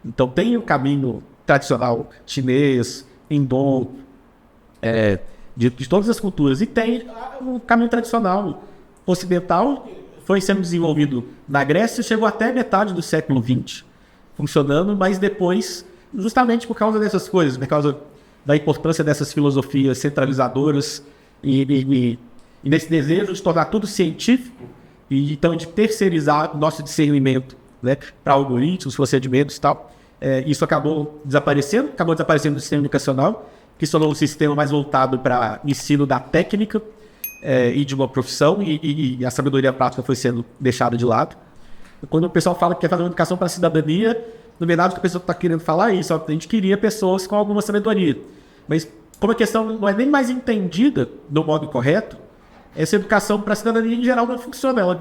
Então tem o caminho tradicional chinês, hindu, de todas as culturas. E tem o caminho tradicional ocidental, foi sendo desenvolvido na Grécia e chegou até metade do século XX funcionando, mas depois, justamente por causa dessas coisas, por causa da importância dessas filosofias centralizadoras e desse desejo de tornar tudo científico e então de terceirizar o nosso discernimento, né, para algoritmos, procedimentos e tal. Isso acabou desaparecendo do sistema educacional, que se tornou um sistema mais voltado para ensino da técnica e de uma profissão, e a sabedoria prática foi sendo deixada de lado. Quando o pessoal fala que quer fazer uma educação para a cidadania, na verdade o que a pessoa está querendo falar é isso, a gente queria pessoas com alguma sabedoria. Mas como a questão não é nem mais entendida do modo correto, essa educação para a cidadania em geral não funciona. Ela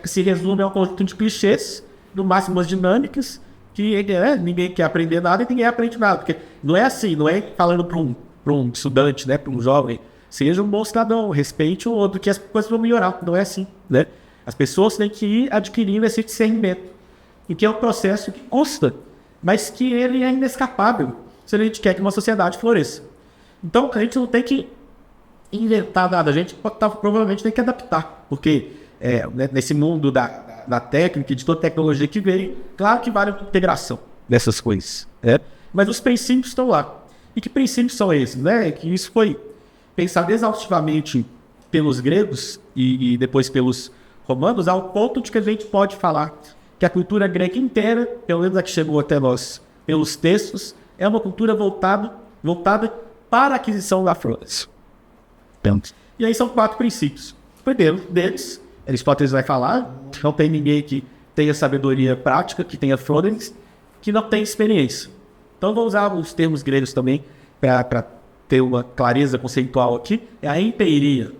se resume a um conjunto de clichês, no máximo as dinâmicas, que ninguém quer aprender nada e ninguém aprende nada. Porque não é assim, não é falando para um estudante, né, para um jovem, seja um bom cidadão, respeite o outro, que as coisas vão melhorar. Não é assim, né? As pessoas têm que ir adquirindo esse discernimento, e que é um processo que custa, mas que ele é inescapável se a gente quer que uma sociedade floresça. Então a gente não tem que inventar nada, a gente provavelmente tem que adaptar, porque nesse mundo da técnica e de toda tecnologia que veio, claro que vale a integração dessas coisas, mas os princípios estão lá. E que princípios são esses? Né? Que isso foi pensado exaustivamente pelos gregos e depois pelos romanos, ao ponto de que a gente pode falar que a cultura grega inteira, pelo menos a que chegou até nós pelos textos, é uma cultura voltada para a aquisição da flores. E aí são 4 princípios. O primeiro deles, Aristóteles vai falar, não tem ninguém que tenha sabedoria prática, que tenha flores, que não tem experiência. Então vou usar os termos gregos também para ter uma clareza conceitual aqui, é a empiria,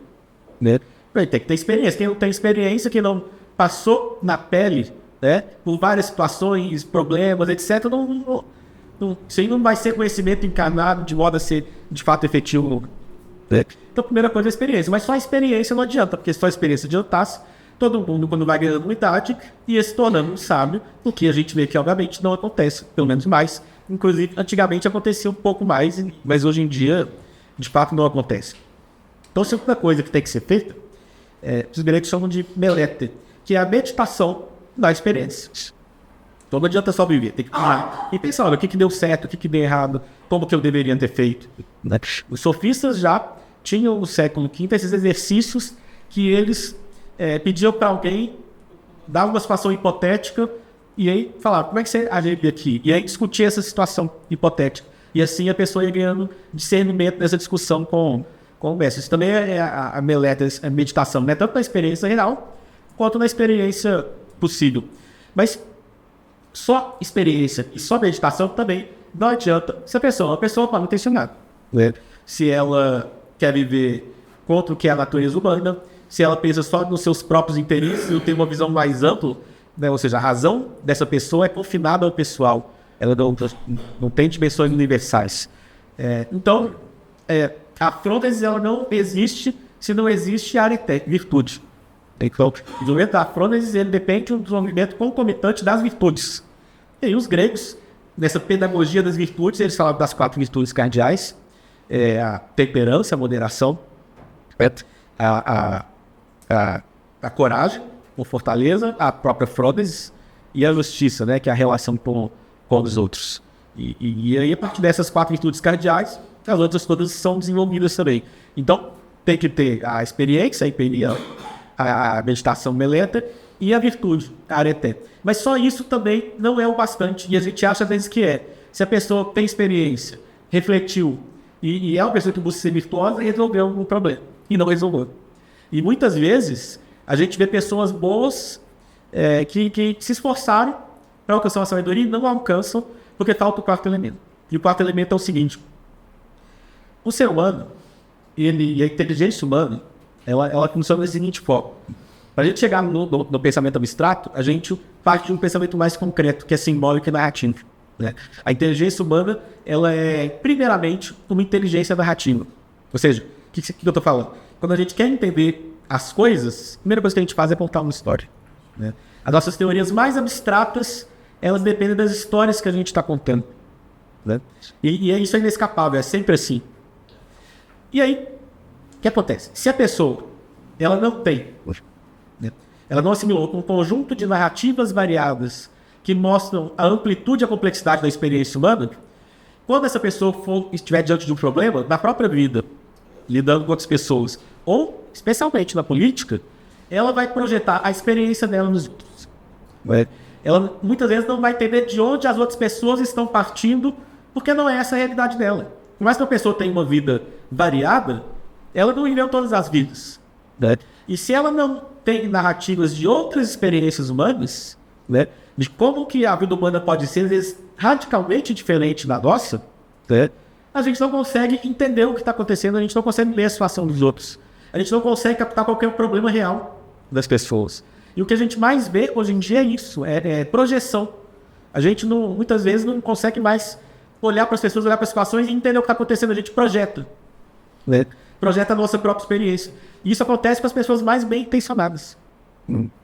né? Tem que ter experiência. Quem não tem experiência, quem não passou na pele, né, por várias situações, problemas, etc., isso aí não vai ser conhecimento encarnado de modo a ser de fato efetivo. Né? Então a primeira coisa é a experiência, mas só a experiência não adianta, porque se só a experiência adiantasse, todo mundo, quando vai ganhando idade, ia se tornando um sábio, o que a gente vê que obviamente não acontece, pelo menos mais. Inclusive, antigamente acontecia um pouco mais, mas hoje em dia, de fato, não acontece. Então a segunda coisa que tem que ser feita, os gregos chamam de meleté, que é a meditação da experiência. Então não adianta só viver, tem que parar e pensar, olha, o que deu certo, o que deu errado, como que eu deveria ter feito. Né? Os sofistas já tinham no século V esses exercícios que eles pediam para alguém dar uma situação hipotética e aí falar, como é que você agiria aqui? E aí discutir essa situação hipotética. E assim a pessoa ia ganhando discernimento nessa discussão com o mestre. Isso também é a meditação, né? Tanto na experiência real quanto na experiência possível. Mas só experiência e só meditação também não adianta se a pessoa é uma pessoa mal intencionada. Né? Se ela quer viver contra o que é a natureza humana, se ela pensa só nos seus próprios interesses e não tem uma visão mais ampla, né? Ou seja, a razão dessa pessoa é confinada ao pessoal. Ela não tem dimensões universais. Então, a frôdese ela não existe se não existe areté, virtude. Então, o desenvolvimento da frôdese ele depende do desenvolvimento concomitante das virtudes. E aí os gregos, nessa pedagogia das virtudes, eles falavam das 4 virtudes cardeais, a temperança, a moderação, a coragem, a fortaleza, a própria frôdese e a justiça, né, que é a relação com os outros. E aí, a partir dessas 4 virtudes cardeais, as outras todas são desenvolvidas também. Então, tem que ter a experiência, a empiria, a meditação meleta e a virtude, a areté. Mas só isso também não é o bastante, e a gente acha às vezes que é. Se a pessoa tem experiência, refletiu, e é uma pessoa que busca ser virtuosa, resolveu um problema, e não resolveu. E muitas vezes, a gente vê pessoas boas que se esforçaram para alcançar uma sabedoria e não alcançam, porque falta o 4º elemento. E o 4º elemento é o seguinte: o ser humano, e a inteligência humana, ela funciona da seguinte forma. Para a gente chegar no pensamento abstrato, a gente parte de um pensamento mais concreto, que é simbólico e narrativo. Né? A inteligência humana, ela é, primeiramente, uma inteligência narrativa. Ou seja, o que eu estou falando? Quando a gente quer entender as coisas, a primeira coisa que a gente faz é contar uma história. Né? As nossas teorias mais abstratas, elas dependem das histórias que a gente está contando, né? E isso é inescapável, é sempre assim. E aí, o que acontece? Se a pessoa, ela não tem, né, ela não assimilou um conjunto de narrativas variadas que mostram a amplitude e a complexidade da experiência humana, quando essa pessoa estiver diante de um problema, na própria vida, lidando com outras pessoas, ou especialmente na política, ela vai projetar a experiência dela nos outros. Ela muitas vezes não vai entender de onde as outras pessoas estão partindo, porque não é essa a realidade dela. Por mais que a pessoa tenha uma vida variada, ela não viveu todas as vidas, né? E se ela não tem narrativas de outras experiências humanas, né, de como que a vida humana pode ser, às vezes, radicalmente diferente da nossa, né, a gente não consegue entender o que está acontecendo, a gente não consegue ler a situação dos outros, a gente não consegue captar qualquer problema real das pessoas. E o que a gente mais vê hoje em dia é isso, é projeção. A gente muitas vezes não consegue mais olhar para as pessoas, olhar para as situações e entender o que está acontecendo, a gente projeta, né? Projeta a nossa própria experiência. E isso acontece com as pessoas mais bem intencionadas,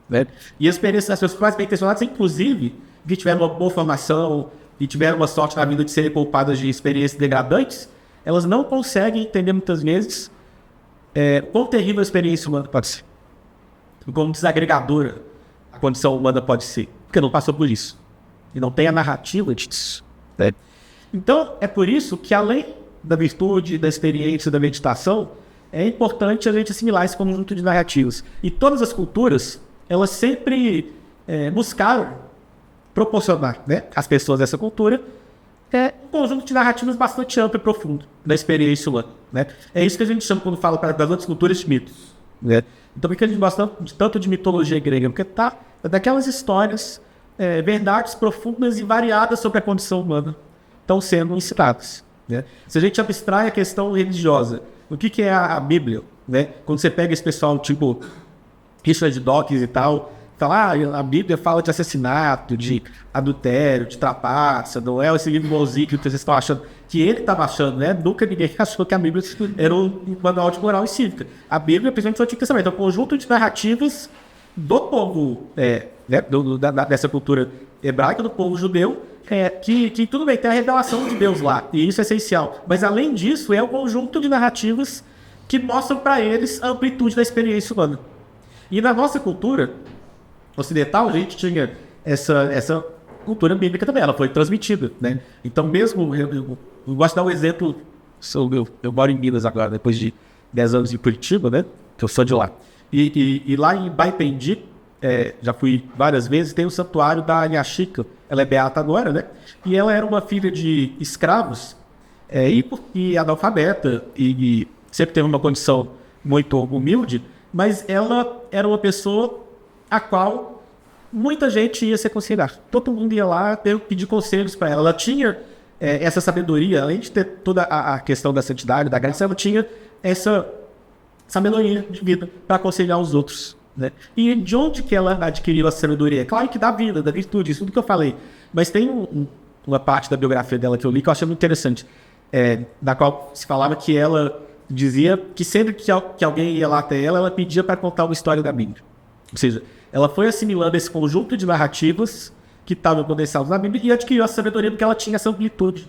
né? E a experiência das pessoas mais bem intencionadas, inclusive, que tiveram uma boa formação e tiveram uma sorte na vida de serem poupadas de experiências degradantes, elas não conseguem entender muitas vezes quão terrível a experiência humana pode ser, como desagregadora a condição humana pode ser, porque não passou por isso e não tem a narrativa disso, né? Então, é por isso que, além da virtude, da experiência, da meditação, é importante a gente assimilar esse conjunto de narrativas. E todas as culturas, elas sempre buscaram proporcionar, né, às pessoas dessa cultura um conjunto de narrativas bastante amplo e profundo da experiência humana, né? É isso que a gente chama, quando fala das outras culturas, de mitos, né? Então, por que a gente gosta tanto de mitologia grega? Porque daquelas histórias, verdades profundas e variadas sobre a condição humana estão sendo ensinadas, né? Se a gente abstrai a questão religiosa, o que é a Bíblia, né? Quando você pega esse pessoal tipo Richard Dawkins e tal, fala, a Bíblia fala de assassinato, de adultério, de trapaça, não é esse livro bonzinho que vocês estão achando, que ele estava achando, né? Nunca ninguém achou que a Bíblia era um manual de moral e cívica. A Bíblia, principalmente, o Antigo Testamento, é um conjunto de narrativas do povo, né, dessa cultura hebraica, do povo judeu, que tudo bem, tem a revelação de Deus lá, e isso é essencial. Mas, além disso, é um conjunto de narrativas que mostram para eles a amplitude da experiência humana. E na nossa cultura ocidental, a gente tinha essa cultura bíblica também, ela foi transmitida, né? Então, mesmo, eu gosto de dar um exemplo, eu moro em Minas agora, depois de 10 anos em Curitiba, né? Que eu sou de lá. E lá em Baipendi, já fui várias vezes, tem o santuário da Inhaxica. Ela é beata agora, né? E ela era uma filha de escravos e analfabeta, e sempre teve uma condição muito humilde, mas ela era uma pessoa a qual muita gente ia se aconselhar. Todo mundo ia lá pedir conselhos para ela. Ela tinha essa sabedoria, além de ter toda a questão da santidade, da graça, ela tinha essa sabedoria de vida para aconselhar os outros, né? E de onde que ela adquiriu a sabedoria? Claro que da vida, da virtude, isso tudo que eu falei. Mas tem uma parte da biografia dela que eu li que eu achei muito interessante, da qual se falava que ela dizia que sempre que alguém ia lá até ela, ela pedia para contar uma história da Bíblia. Ou seja, ela foi assimilando esse conjunto de narrativas que estavam condensadas na Bíblia e adquiriu a sabedoria porque ela tinha essa amplitude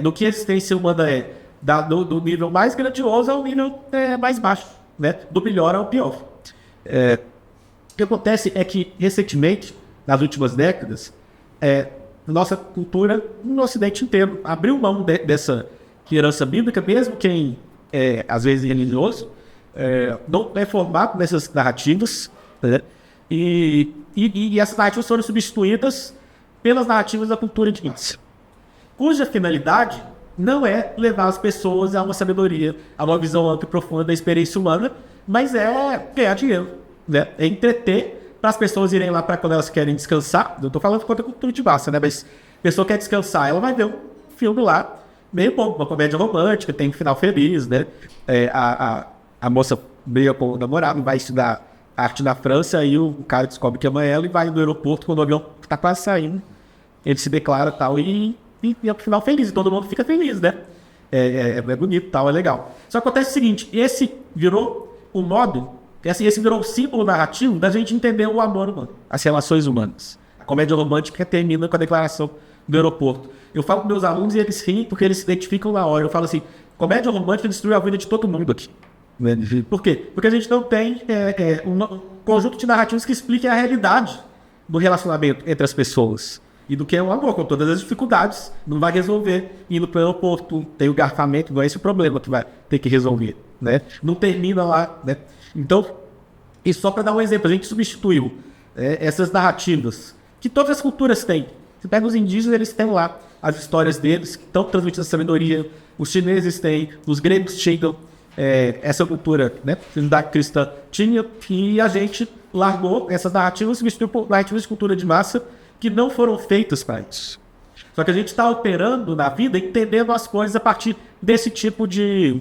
do que a existência humana do nível mais grandioso ao nível mais baixo, né? Do melhor ao pior. O que acontece é que, recentemente, nas últimas décadas, nossa cultura, no Ocidente inteiro, abriu mão dessa herança bíblica, mesmo quem às vezes religioso, não é formado nessas narrativas, né? E essas narrativas foram substituídas pelas narrativas da cultura de Nietzsche, cuja finalidade não é levar as pessoas a uma sabedoria, a uma visão ampla e profunda da experiência humana, mas é ganhar dinheiro, né? É entreter para as pessoas irem lá para quando elas querem descansar. Eu estou falando contra a cultura de massa, né? Mas a pessoa quer descansar, ela vai ver um filme lá, meio bom, uma comédia romântica, tem um final feliz, né? A moça briga com o namorado, vai estudar arte na França, aí o cara descobre que ama ela e vai no aeroporto quando o avião está quase saindo. Ele se declara tal e é um final feliz, e todo mundo fica feliz, né? É bonito, tal, é legal. Só que acontece o seguinte, esse virou o modo, esse virou o símbolo narrativo da gente entender o amor humano, as relações humanas, comédia romântica termina com a declaração do aeroporto. Eu falo com meus alunos e eles riem porque eles se identificam na hora. Eu falo assim, comédia romântica destruiu a vida de todo mundo aqui. Por quê? Porque a gente não tem um conjunto de narrativas que expliquem a realidade do relacionamento entre as pessoas. E do que é um amor, com todas as dificuldades, não vai resolver. Indo para o aeroporto, tem o garfamento, não é esse o problema que vai ter que resolver, né? Não termina lá, né? Então, e só para dar um exemplo, a gente substituiu essas narrativas que todas as culturas têm. Você pega os indígenas, eles têm lá as histórias deles, que estão transmitindo a sabedoria. Os chineses têm, os gregos tinham essa cultura, né, da cristã tinha, e a gente largou essas narrativas e substituiu por narrativas de cultura de massa que não foram feitas para isso. Só que a gente está operando na vida, entendendo as coisas a partir desse tipo de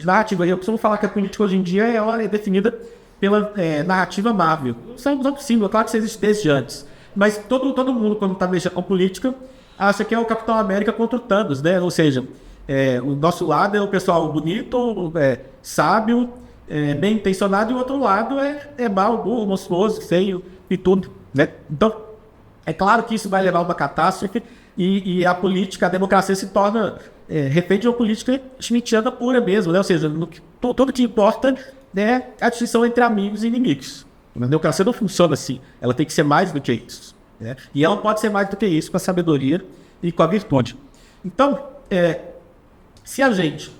narrativa. Eu costumo falar que a política hoje em dia é definida pela narrativa Marvel. Isso é possível, claro que isso existe desde antes. Mas todo mundo, quando está mexendo com política, acha que é o Capitão América contra o Thanos, né? Ou seja, o nosso lado é o pessoal bonito, sábio, bem intencionado, e o outro lado é mal, burro, monstruoso, feio e tudo, né? Então, é claro que isso vai levar a uma catástrofe e a política, a democracia se torna refém de uma política schmittiana pura mesmo, né? Ou seja, tudo que importa é a distinção entre amigos e inimigos. A democracia não funciona assim, ela tem que ser mais do que isso, né? E ela pode ser mais do que isso com a sabedoria e com a virtude. Então, se a gente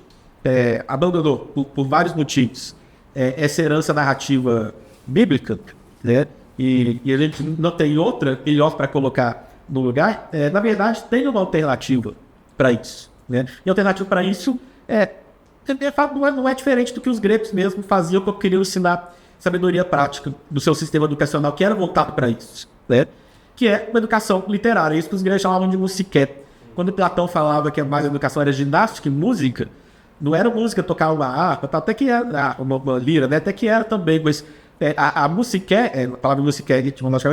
abandonou por vários motivos essa herança narrativa bíblica, né? E a gente não tem outra melhor para colocar no lugar, na verdade tem uma alternativa para isso, né? E a alternativa para isso não é diferente do que os gregos mesmo faziam quando queriam ensinar sabedoria prática do seu sistema educacional, que era voltado para isso, né? Que é uma educação literária, isso que os gregos chamavam de musiqué. Quando Platão falava que a mais educação era ginástica e música, não era música tocar uma harpa, até que era uma lira, né? Até que era também, mas a musiqué, a palavra musiqué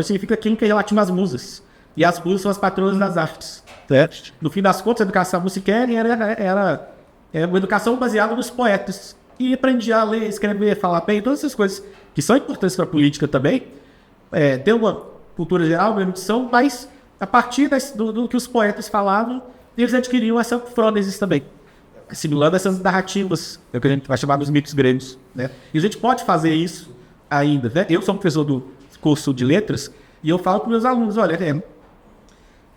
significa aquilo que é relativo às musas. E as musas são as patronas das artes, certo? No fim das contas, a educação musiqué era uma educação baseada nos poetas. E aprendia a ler, escrever, falar bem, todas essas coisas que são importantes para a política também. Tem uma cultura geral, uma erudição, mas a partir do que os poetas falavam, eles adquiriam essa frônesis também, simulando essas narrativas, que a gente vai chamar dos mitos gregos, né? E a gente pode fazer isso ainda, né? Eu sou um professor do curso de letras e eu falo para os meus alunos, olha,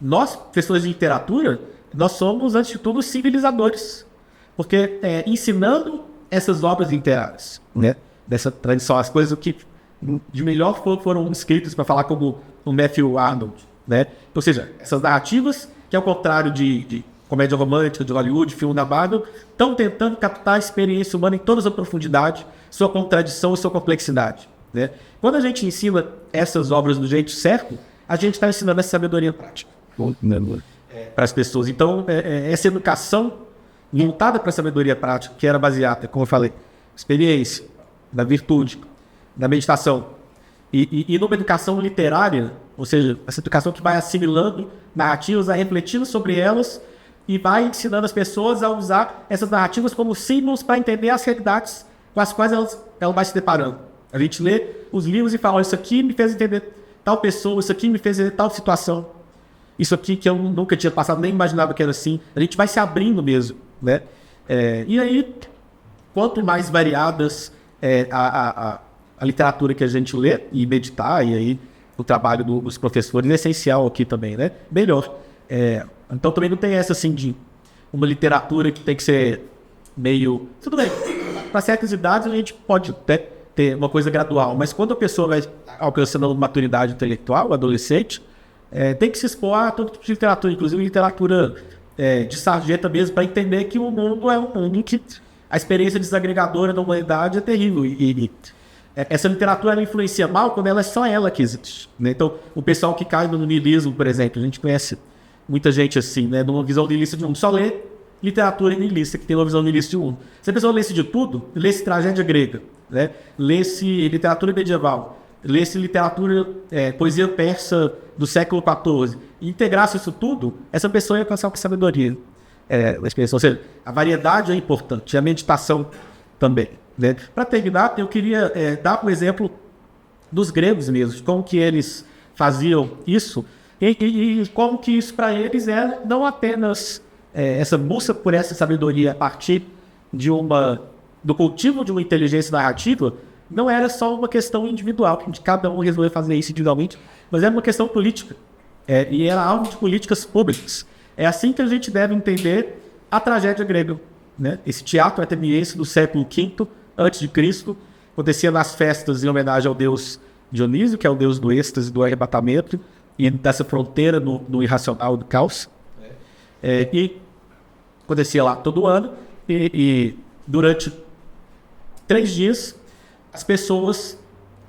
nós, professores de literatura, nós somos, antes de tudo, civilizadores, porque ensinando essas obras literárias, né, dessa tradição, as coisas que de melhor foram escritas para falar como o Matthew Arnold, né? Ou seja, essas narrativas que, ao contrário de comédia romântica, de Hollywood, filme da Marvel, estão tentando captar a experiência humana em toda a sua profundidade, sua contradição e sua complexidade, né? Quando a gente ensina essas obras do jeito certo, a gente está ensinando essa sabedoria prática para as pessoas. Então, essa educação voltada para a sabedoria prática, que era baseada, como eu falei, experiência, na virtude, na meditação, e numa educação literária, ou seja, essa educação que vai assimilando narrativas, vai refletindo sobre elas e vai ensinando as pessoas a usar essas narrativas como símbolos para entender as realidades com as quais ela vai se deparando. A gente lê os livros e fala, isso aqui me fez entender tal pessoa, isso aqui me fez entender tal situação, isso aqui que eu nunca tinha passado, nem imaginava que era assim. A gente vai se abrindo mesmo, né? E aí, quanto mais variadas a literatura que a gente lê e meditar, e aí o trabalho dos professores é essencial aqui também, né? Melhor. Então também não tem essa assim de uma literatura que tem que ser meio... Tudo bem, para certas idades a gente pode ter uma coisa gradual, mas quando a pessoa vai alcançando maturidade intelectual, adolescente, tem que se expor a todo tipo de literatura, inclusive literatura de sarjeta mesmo, para entender que o mundo é um mundo que a experiência desagregadora da humanidade é terrível. E essa literatura ela influencia mal quando ela é só ela que existe, né? Então, o pessoal que cai no niilismo, por exemplo, a gente conhece muita gente assim, né? Numa visão niilista de mundo, só lê literatura niilista, que tem uma visão niilista de mundo. Se a pessoa lesse de tudo, lesse tragédia grega, né? Lesse literatura medieval, lesse literatura, poesia persa do século XIV, e integrasse isso tudo, essa pessoa ia alcançar com sabedoria. Ou seja, a variedade é importante, a meditação também, né? Para terminar, eu queria dar um exemplo dos gregos mesmo, como que eles faziam isso, e como que isso para eles era não apenas essa busca por essa sabedoria a partir do cultivo de uma inteligência narrativa, não era só uma questão individual, de cada um resolver fazer isso individualmente, mas era uma questão política, e era algo de políticas públicas. É assim que a gente deve entender a tragédia grega, né? Esse teatro ateniense do século V a.C., acontecia nas festas em homenagem ao deus Dionísio, que é o deus do êxtase, do arrebatamento, e dessa fronteira no irracional, do caos. E acontecia lá todo ano, e durante 3 dias, as pessoas,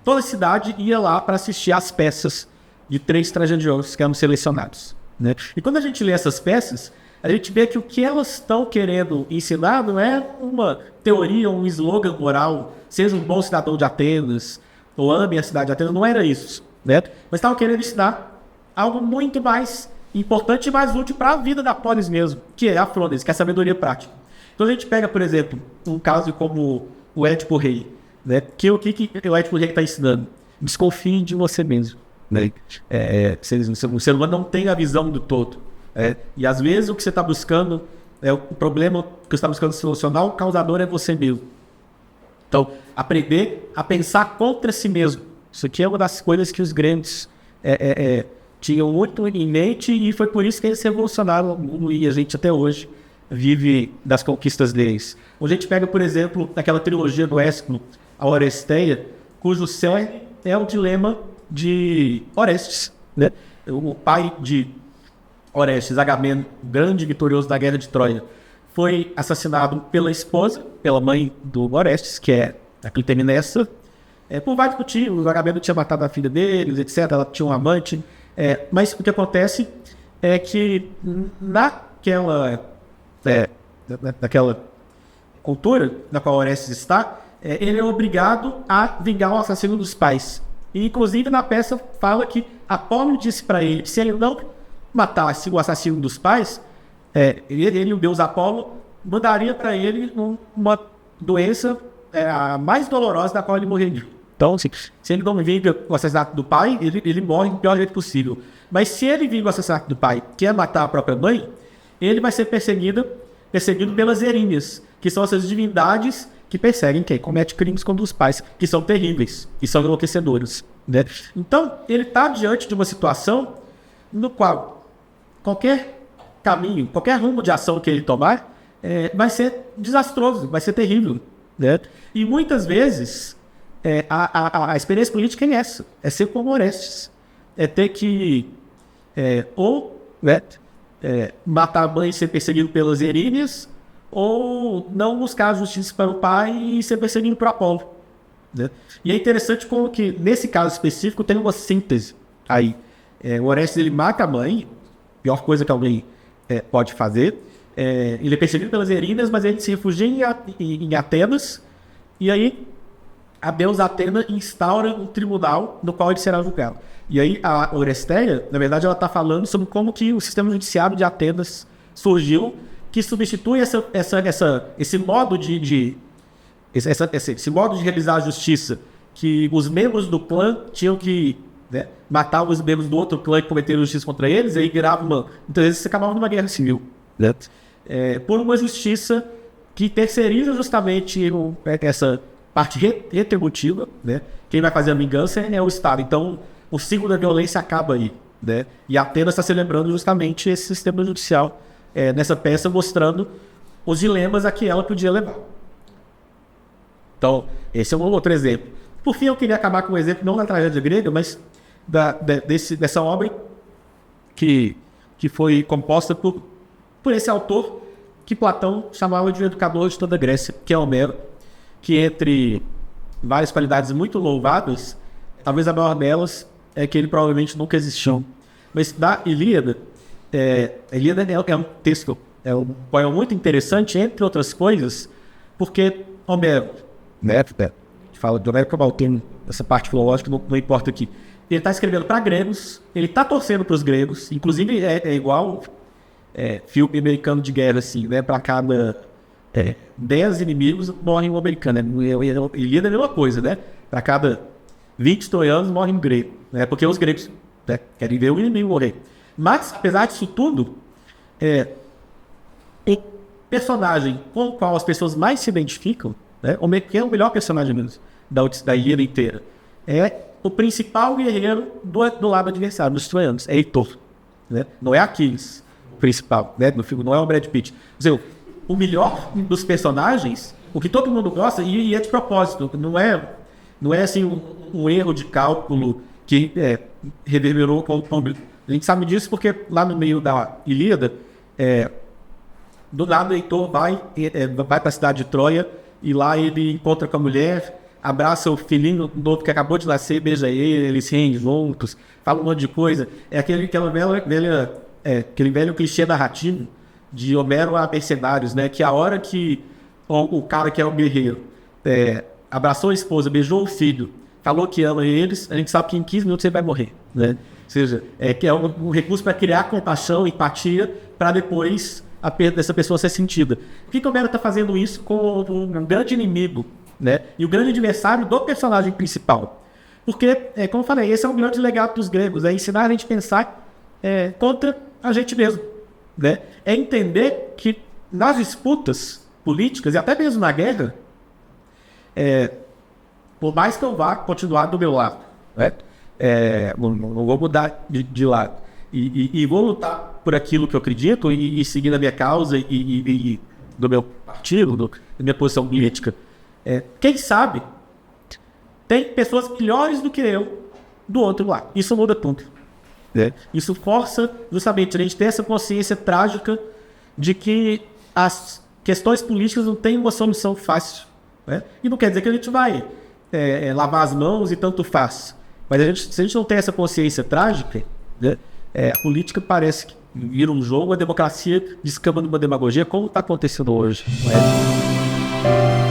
toda a cidade ia lá para assistir às peças de 3 tragedianos que eram selecionados, né? E quando a gente lê essas peças, a gente vê que o que elas estão querendo ensinar não é uma teoria, um slogan moral, seja um bom cidadão de Atenas, ou ame a cidade de Atenas, não era isso, né? Mas estavam querendo ensinar algo muito mais importante e mais útil para a vida da polis mesmo, que é a frônese, que é a sabedoria prática. Então a gente pega, por exemplo, um caso como o Édipo Rei, né? Que o Édipo Rei está ensinando? Desconfie de você mesmo, né? O ser humano não tem a visão do todo. E às vezes o que você está buscando, o problema que você está buscando solucionar, o causador é você mesmo. Então, aprender a pensar contra si mesmo. Isso aqui é uma das coisas que os gregos tinham muito em mente, e foi por isso que eles revolucionaram o mundo, e a gente até hoje vive das conquistas deles. A gente pega, por exemplo, aquela trilogia do Ésquilo, a Oresteia, cujo cerne é o dilema de Orestes, né? O pai de Orestes, Agamemnon, grande vitorioso da guerra de Troia, foi assassinado pela esposa, pela mãe do Orestes, que é a Clitemnestra, por vários motivos. O Agamemnon tinha matado a filha deles, etc. Ela tinha um amante. Mas o que acontece é que naquela cultura na qual Orestes está, ele é obrigado a vingar o assassino dos pais. E, inclusive, na peça fala que Apolo disse para ele que se ele não matasse o assassino dos pais, ele, o deus Apolo, mandaria para ele uma doença a mais dolorosa da qual ele morreria. Então, se ele não vinga o assassinato do pai, ele morre do pior jeito possível. Mas se ele vinga o assassinato do pai, que é matar a própria mãe, ele vai ser perseguido pelas Erinhas, que são essas divindades que perseguem quem comete crimes contra os pais, que são terríveis e são enlouquecedores, né? Então, ele está diante de uma situação no qual qualquer caminho, qualquer rumo de ação que ele tomar, vai ser desastroso, vai ser terrível, né? E muitas vezes a experiência política é essa, é ser como Orestes, é ter que matar a mãe e ser perseguido pelas Erinhas, ou não buscar a justiça para o pai e ser perseguido por Apolo, né? E é interessante como que, nesse caso específico, tem uma síntese aí. O Orestes, ele mata a mãe, pior coisa que alguém pode fazer. Ele é perseguido pelas Erinhas, mas ele se refugia em Atenas, e aí a deusa Atena instaura um tribunal no qual ele será julgado. E aí a Oresteia, na verdade, ela está falando sobre como que o sistema judiciário de Atenas surgiu, que substitui esse modo esse modo de realizar a justiça, que os membros do clã tinham que matar os membros do outro clã que cometeram justiça contra eles, e aí virava muitas vezes se acabava numa guerra civil, né? Por uma justiça que terceiriza justamente essa parte retributiva, né? Quem vai fazer a vingança é o Estado. Então, o ciclo da violência acaba aí, né? E Atenas está celebrando justamente esse sistema judicial nessa peça, mostrando os dilemas a que ela podia levar. Então, esse é um outro exemplo. Por fim, eu queria acabar com um exemplo, não da tragédia grega, mas dessa obra que foi composta por esse autor que Platão chamava de educador de toda a Grécia, que é Homero, que, entre várias qualidades muito louváveis, talvez a maior delas é que ele provavelmente nunca existiu. Mas da Ilíada, a Ilíada é um texto, é um poema muito interessante, entre outras coisas, porque Homero, né, fala de Homero como autor, essa parte filológica não importa aqui. Ele está escrevendo para gregos, ele está torcendo para os gregos, inclusive é igual filme americano de guerra, assim, né? Para cada 10 inimigos morre um americano. Ilíada é a mesma coisa, né? Para cada 20 troianos morre um grego, né? Porque os gregos né? Querem ver o inimigo morrer. Mas, apesar disso tudo, o personagem com o qual as pessoas mais se identificam, né? Que é o melhor personagem mesmo da ilha inteira, é o principal guerreiro do lado adversário, dos troianos, é Heitor, né? Não é Aquiles, o principal, né? No filme não é o Brad Pitt. Quer dizer, o melhor dos personagens, o que todo mundo gosta, e é de propósito, não é assim um erro de cálculo que reverberou com o público. A gente sabe disso porque lá no meio da Ilíada, do nada Heitor vai para a cidade de Troia e lá ele encontra com a mulher, abraça o filhinho novo que acabou de nascer, beija ele, eles riem juntos, fala um monte de coisa. É aquele velho clichê narrativo de Homero a Mercenários, né? Que a hora que o cara que é o guerreiro abraçou a esposa, beijou o filho, falou que ama eles, a gente sabe que em 15 minutos ele vai morrer, né? Ou seja, que é um recurso para criar compaixão, empatia, para depois a perda dessa pessoa ser sentida. Por que o Homero está fazendo isso com um grande inimigo, né? E o grande adversário do personagem principal? Porque, como eu falei, esse é um grande legado dos gregos, é ensinar a gente a pensar contra a gente mesmo, né? É entender que nas disputas políticas e até mesmo na guerra, por mais que eu vá continuar do meu lado, né? Não vou mudar de lado e vou lutar por aquilo que eu acredito e seguir a minha causa e do meu partido, da minha posição política. Quem sabe tem pessoas melhores do que eu do outro lado. Isso muda tudo, né? Isso força justamente a gente ter essa consciência trágica de que as questões políticas não têm uma solução fácil, né? E não quer dizer que a gente vai lavar as mãos e tanto faz. Mas se a gente não tem essa consciência trágica, né, a política parece que vira um jogo, a democracia descamba numa demagogia, como está acontecendo hoje, não é?